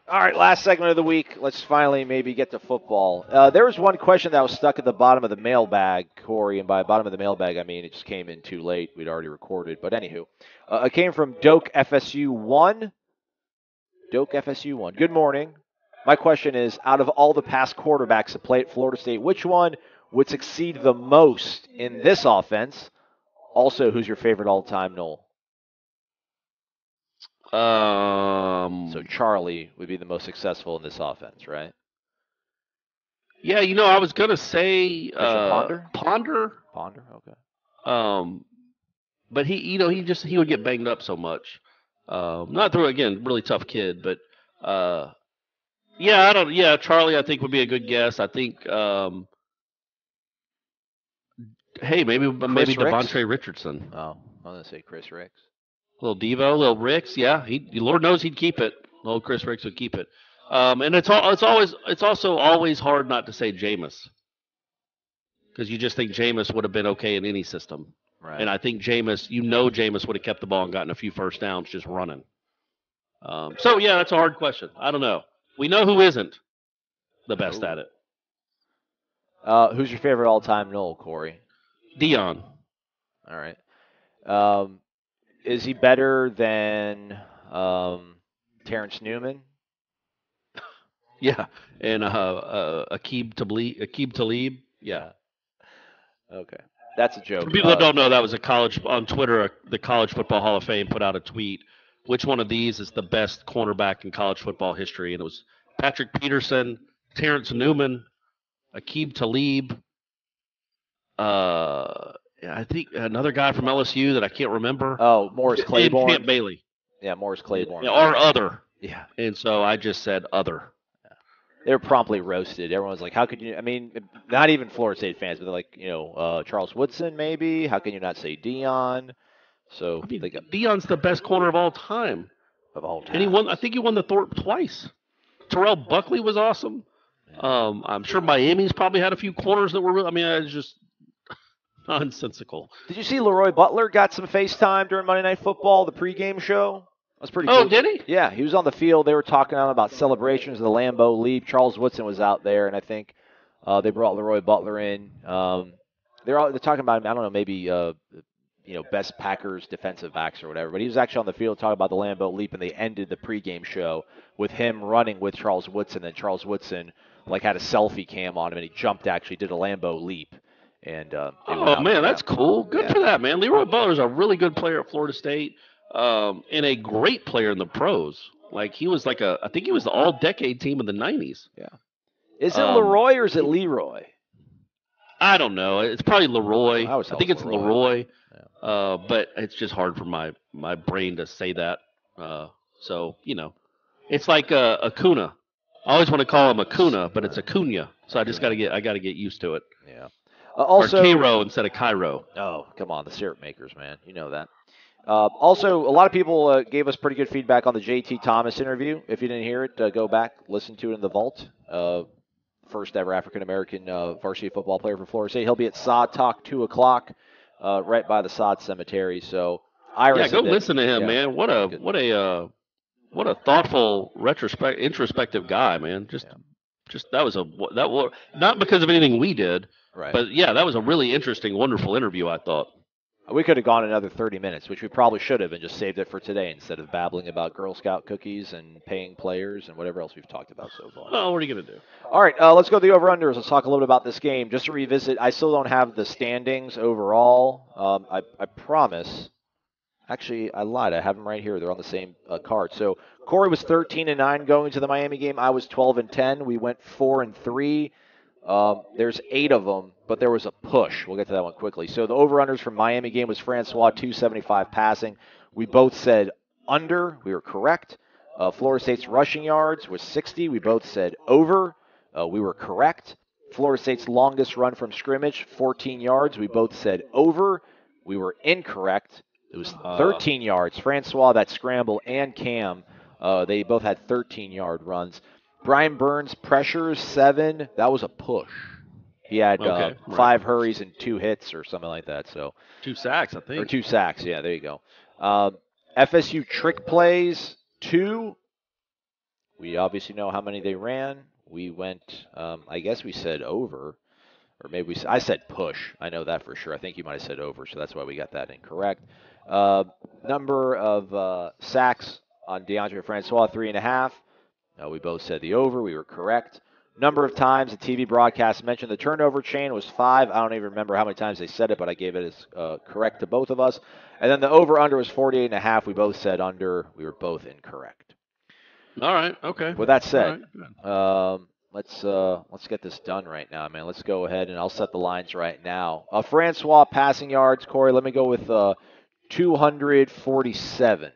All right, last segment of the week. Let's finally maybe get to football. There was one question that was stuck at the bottom of the mailbag, Corey, and by bottom of the mailbag, I mean it just came in too late. We'd already recorded. But anywho, it came from Doke FSU 1. Doke FSU 1. Good morning. My question is, out of all the past quarterbacks that play at Florida State, which one would succeed the most in this offense? Also, who's your favorite all-time Noel? So Charlie would be the most successful in this offense, right? Yeah, I was gonna say Ponder. Ponder, Okay. But he would get banged up so much. Not through really tough kid, but Charlie I think would be a good guess. I think maybe Devontae Richardson. Oh, I'm gonna say Chris Ricks. Little Devo, little Ricks, yeah. Lord knows he'd keep it. Little Chris Ricks would keep it. And it's also always hard not to say Jameis, because you just think Jameis would have been okay in any system. Right. And I think Jameis would have kept the ball and gotten a few first downs just running. So yeah, that's a hard question. I don't know. We know who isn't the best at it. Who's your favorite all-time Noel, Corey? Dion. All right. Is he better than Terrence Newman? Yeah, and Aqib Talib. Yeah. Okay, that's a joke. For people that don't know, that was on Twitter. The College Football Hall of Fame put out a tweet. Which one of these is the best cornerback in college football history? And it was Patrick Peterson, Terrence Newman, Aqib Talib. I think another guy from LSU that I can't remember. Oh, Morris Claiborne. And Champ Bailey. Yeah, Morris Claiborne. Yeah, or other. Yeah. And so I just said other. They were promptly roasted. Everyone's like, how could you? I mean, not even Florida State fans, but they're like, Charles Woodson, maybe. How can you not say Dion? So I mean, Dion's the best corner of all time. Of all time. And he won. I think he won the Thorpe twice. Terrell Buckley was awesome. Yeah. I'm sure Miami's probably had a few corners that were real. I mean, it's just nonsensical. Did you see Leroy Butler got some FaceTime during Monday Night Football, the pregame show? That was pretty cool. Oh, did he? Yeah, he was on the field. They were talking about celebrations of the Lambeau Leap. Charles Woodson was out there, and I think they brought Leroy Butler in. They're talking about, I don't know, maybe best Packers defensive backs or whatever. But he was actually on the field talking about the Lambeau Leap, and they ended the pregame show with him running with Charles Woodson. And Charles Woodson had a selfie cam on him, and he did a Lambeau Leap. And man, that's cool. Good for that, man. Leroy Butler's a really good player at Florida State. And a great player in the pros. Like he was I think he was the all-decade team in the 90s. Yeah. Is it Leroy or is it Leroy? I don't know. It's probably Leroy. I think it's Leroy. Yeah. But it's just hard for my brain to say that. So, it's like Acuna. I always want to call him Acuna, but it's Acuna. So I just got to get used to it. Yeah. Also, or Cairo instead of Cairo. Oh, come on, the syrup makers, man. You know that. Also, a lot of people gave us pretty good feedback on the J.T. Thomas interview. If you didn't hear it, go back, listen to it in the vault. First ever African-American varsity football player for Florida State. He'll be at Sod Talk 2 o'clock, right by the Sod Cemetery. So, Iris, go listen to him, man. What a thoughtful, introspective guy, man. Just that was not because of anything we did, right? But yeah, that was a really interesting, wonderful interview, I thought. We could have gone another 30 minutes, which we probably should have, and just saved it for today instead of babbling about Girl Scout cookies and paying players and whatever else we've talked about so far. Oh, what are you going to do? All right, let's go to the over-unders. Let's talk a little bit about this game. Just to revisit, I still don't have the standings overall. I promise. Actually, I lied. I have them right here. They're on the same card. So Corey was 13-9 going to the Miami game. I was 12-10. We went 4-3. There's 8 of them, but there was a push. We'll get to that one quickly. So the over-unders from Miami game was Francois 275 passing. We both said under. We were correct. Florida State's rushing yards was 60. We both said over. We were correct. Florida State's longest run from scrimmage, 14 yards. We both said over. We were incorrect. It was 13 yards. Francois, that scramble, and Cam, they both had 13-yard runs. Brian Burns, pressures, 7. That was a push. He had 5 hurries and 2 hits or something like that. So 2 sacks, I think. Or 2 sacks, yeah, there you go. FSU trick plays, 2. We obviously know how many they ran. We went, I guess we said over. Or maybe I said push. I know that for sure. I think you might have said over, so that's why we got that incorrect. Number of sacks on DeAndre Francois, 3.5. We both said the over. We were correct. Number of times the TV broadcast mentioned the turnover chain was 5. I don't even remember how many times they said it, but I gave it as correct to both of us. And then the over-under was 48.5. We both said under. We were both incorrect. All right. Okay. With that said, let's get this done right now, man. Let's go ahead, and I'll set the lines right now. Francois passing yards, Corey, let me go with 247.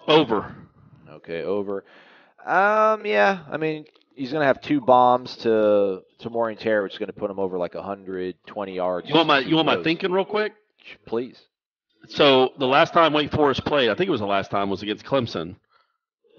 Over. Okay, over. Yeah, I mean, he's going to have 2 bombs to Maureen Terry, which is going to put him over like 120 yards. You want my thinking real quick? Please. So the last time Wake Forest played, I think it was the last time, was against Clemson.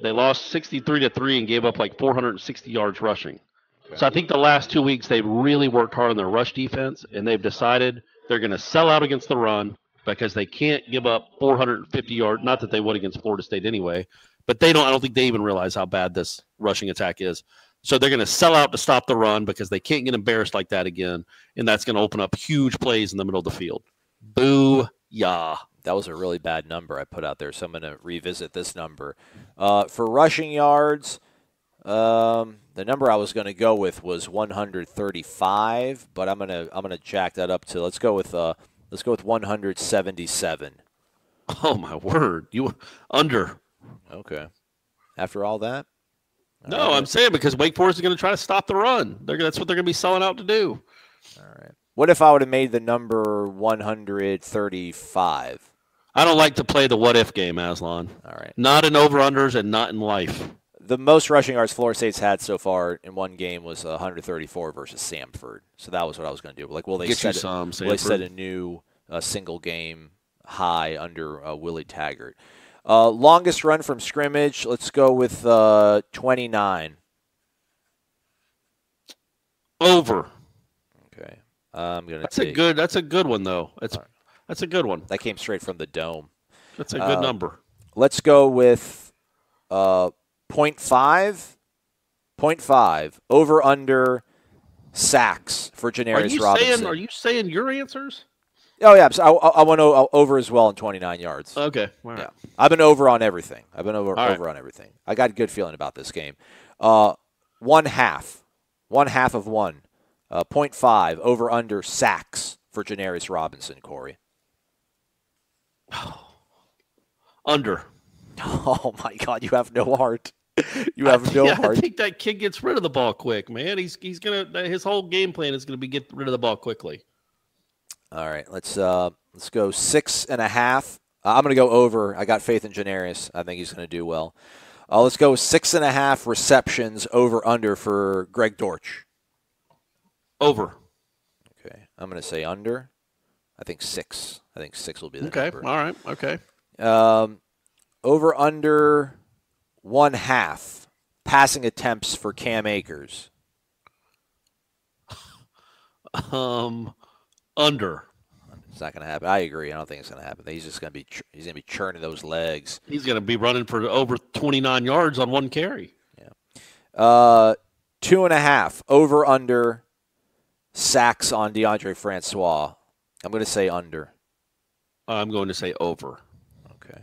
They lost 63-3 and gave up like 460 yards rushing. Okay. So I think the last 2 weeks they've really worked hard on their rush defense, and they've decided they're going to sell out against the run because they can't give up 450 yards. Not that they would against Florida State anyway, But I don't think they even realize how bad this rushing attack is. So they're going to sell out to stop the run because they can't get embarrassed like that again, and that's going to open up huge plays in the middle of the field. Boo-yah. That was a really bad number I put out there, so I'm going to revisit this number. For rushing yards, the number I was going to go with was 135, but I'm gonna jack that up to let's go with 177. Oh my word! You under? Okay. After all that. No, I'm saying because Wake Forest is going to try to stop the run. That's what they're going to be selling out to do. All right. What if I would have made the number 135? I don't like to play the what-if game, Aslan. All right. Not in over-unders and not in life. The most rushing yards Florida State's had so far in one game was 134 versus Samford. So that was what I was going to do. Like, they set a new single-game high under Willie Taggart. Longest run from scrimmage, let's go with 29. Over. Okay. I'm gonna. That's a good one though. That's a good one. That came straight from the dome. That's a good number. Let's go with 0.5. 0.5 over under sacks for Janarius Robinson. Are you saying your answers? Oh, yeah. So I went over as well in 29 yards. Okay. All right. Yeah. I've been over on everything. On everything. I got a good feeling about this game. 1/2. 1/2 of 1. 0.5 over under sacks for Janarius Robinson, Corey. Under. Oh, my God. You have no heart. You have no heart. I think that kid gets rid of the ball quick, man. His whole game plan is going to be get rid of the ball quickly. All right, let's go 6.5. I'm going to go over. I got faith in Janarius. I think he's going to do well. Let's go 6.5 receptions over under for Greg Dortch. Over. Okay, I'm going to say under. I think 6. I think 6 will be the number. Okay, all right, okay. Over under 1/2 passing attempts for Cam Akers. Under. It's not going to happen. I agree. I don't think it's going to happen. He's just going to be churning those legs. He's going to be running for over 29 yards on one carry. Yeah. 2.5 over under sacks on DeAndre Francois. I'm going to say under. I'm going to say over. Okay.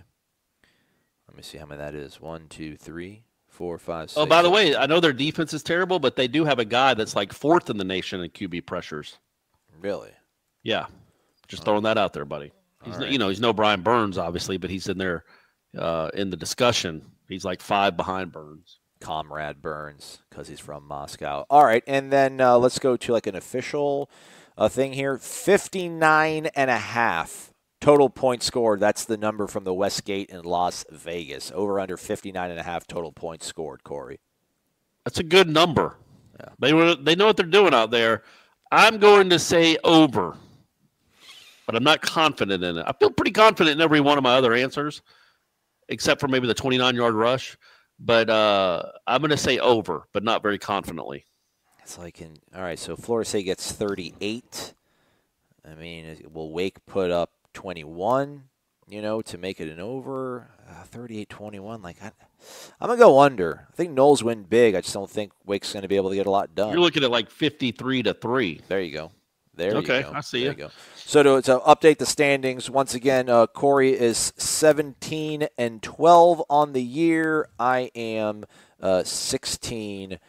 Let me see how many that is. 1, 2, 3, 4, 5, 6. Oh, by the way, I know their defense is terrible, but they do have a guy that's like 4th in the nation in QB pressures. Really? Yeah. Just throwing that out there, buddy. He's right. he's no Brian Burns, obviously, but he's in there in the discussion. He's like 5 behind Burns. Comrade Burns, because he's from Moscow. All right, and then let's go to like an official thing here. 59.5 total points scored. That's the number from the Westgate in Las Vegas. Over under 59.5 total points scored, Corey. That's a good number. Yeah. They know what they're doing out there. I'm going to say over, but I'm not confident in it. I feel pretty confident in every one of my other answers, except for maybe the 29-yard rush. But I'm going to say over, but not very confidently. It's like all right, so Florida State gets 38. I mean, will Wake put up 21, to make it an over? 38-21, I'm going to go under. I think Knowles win big. I just don't think Wake's going to be able to get a lot done. You're looking at like 53-3. There you go. There you go. Okay, I see you. Go. So to update the standings, once again, Corey is 17-12 on the year. I am 16-13.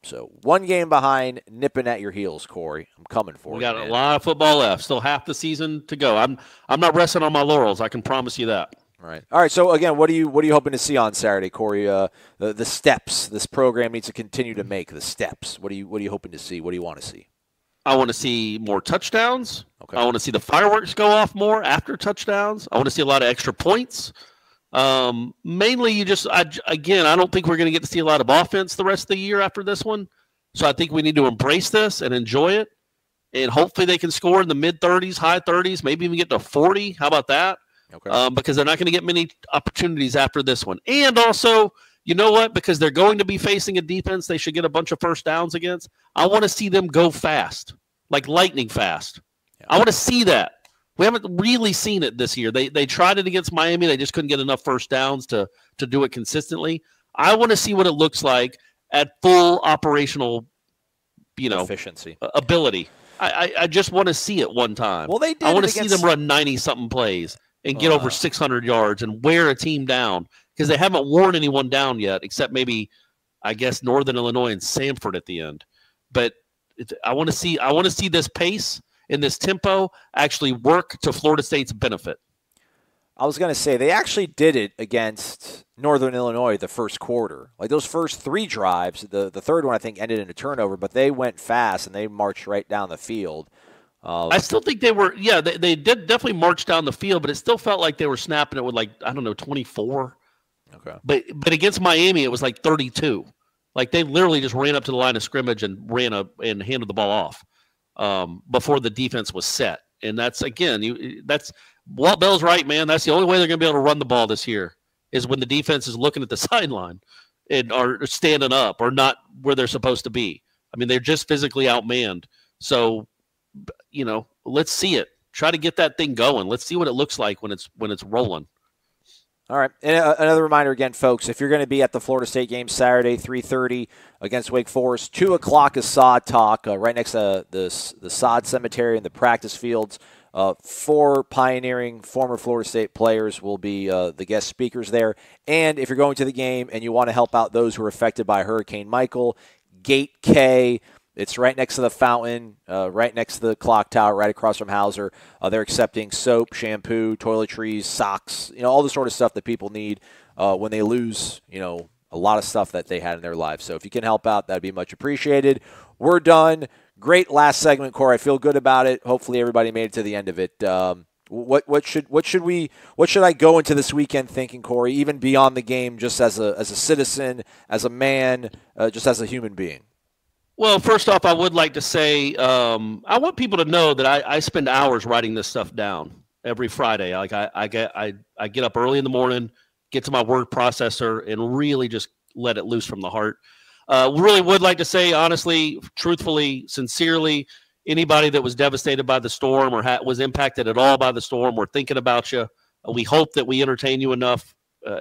So one game behind, nipping at your heels, Corey. I'm coming for you. We got a lot of football left. Still half the season to go. I'm not resting on my laurels. I can promise you that. All right. So again, what are you hoping to see on Saturday, Corey? The steps this program needs to continue to make. The steps. What are you hoping to see? What do you want to see? I want to see more touchdowns. Okay. I want to see the fireworks go off more after touchdowns. I want to see a lot of extra points. Mainly, I don't think we're going to get to see a lot of offense the rest of the year after this one. So I think we need to embrace this and enjoy it. And hopefully they can score in the mid-30s, high 30s, maybe even get to 40. How about that? Okay. Because they're not going to get many opportunities after this one. And also, you know what? Because they're going to be facing a defense they should get a bunch of first downs against. I want to see them go fast, like lightning fast. Yeah. I want to see that. We haven't really seen it this year. They tried it against Miami. They just couldn't get enough first downs to do it consistently. I want to see what it looks like at full operational, efficiency, ability. I just want to see it one time. Well, they did. I want to see them run 90-something plays and get over 600 yards and wear a team down, because they haven't worn anyone down yet, except maybe, I guess, Northern Illinois and Samford at the end. But I want to see this pace and this tempo actually work to Florida State's benefit. I was going to say, they actually did it against Northern Illinois the first quarter. Like those first 3 drives, the third one I think ended in a turnover, but they went fast and they marched right down the field. I still think they were, they did definitely march down the field, but it still felt like they were snapping it with 24. Okay. But against Miami, it was like 32. Like they literally just ran up to the line of scrimmage and and handed the ball off before the defense was set. And that's, again, Walt Bell's right, man. That's the only way they're going to be able to run the ball this year, is when the defense is looking at the sideline and are standing up or not where they're supposed to be. I mean, they're just physically outmanned. So, let's see it. Try to get that thing going. Let's see what it looks like when it's rolling. All right. And another reminder again, folks, if you're going to be at the Florida State game Saturday, 3:30 against Wake Forest, 2 o'clock is Sod Talk right next to the Sod Cemetery and the practice fields. 4 pioneering former Florida State players will be the guest speakers there. And if you're going to the game and you want to help out those who are affected by Hurricane Michael, Gate K, it's right next to the fountain, right next to the clock tower, right across from Hauser. They're accepting soap, shampoo, toiletries, socks, all the sort of stuff that people need when they lose, a lot of stuff that they had in their lives. So if you can help out, that'd be much appreciated. We're done. Great last segment, Corey. I feel good about it. Hopefully everybody made it to the end of it. What should I go into this weekend thinking, Corey, even beyond the game, just as a citizen, as a man, just as a human being? Well, first off, I would like to say I want people to know that I spend hours writing this stuff down every Friday. Like I get up early in the morning, get to my word processor, and really just let it loose from the heart. Really would like to say, honestly, truthfully, sincerely, anybody that was devastated by the storm or was impacted at all by the storm, we're thinking about you. We hope that we entertain you enough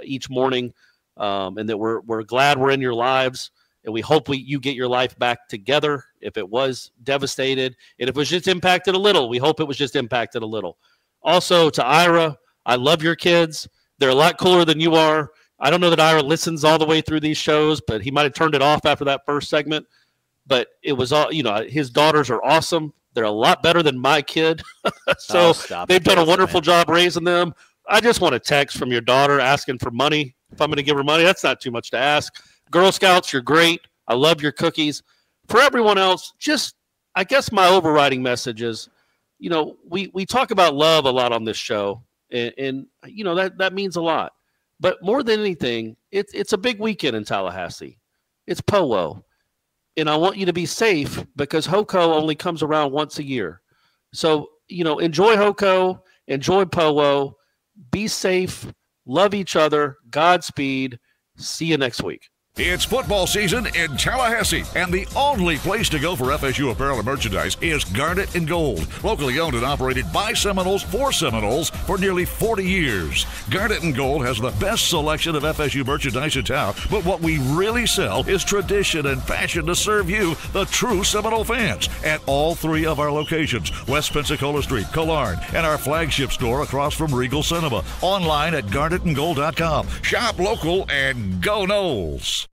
each morning, and that we're glad we're in your lives. And we hope you get your life back together if it was devastated. And if it was just impacted a little, we hope it was just impacted a little. Also, to Ira, I love your kids. They're a lot cooler than you are. I don't know that Ira listens all the way through these shows, but he might have turned it off after that first segment. But it was all, his daughters are awesome. They're a lot better than my kid. So they've done a wonderful job raising them. I just want a text from your daughter asking for money. If I'm going to give her money, that's not too much to ask. Girl Scouts, you're great. I love your cookies. For everyone else, I guess my overriding message is, we talk about love a lot on this show, and that means a lot. But more than anything, it's a big weekend in Tallahassee. It's POWO. And I want you to be safe, because HOCO only comes around once a year. So, enjoy HOCO, enjoy POWO, be safe, love each other, Godspeed. See you next week. It's football season in Tallahassee, and the only place to go for FSU apparel and merchandise is Garnet and Gold. Locally owned and operated by Seminoles for Seminoles for nearly 40 years. Garnet and Gold has the best selection of FSU merchandise in town, but what we really sell is tradition and passion to serve you, the true Seminole fans, at all 3 of our locations, West Pensacola Street, Killarn, and our flagship store across from Regal Cinema. Online at garnetandgold.com. Shop local and go Noles.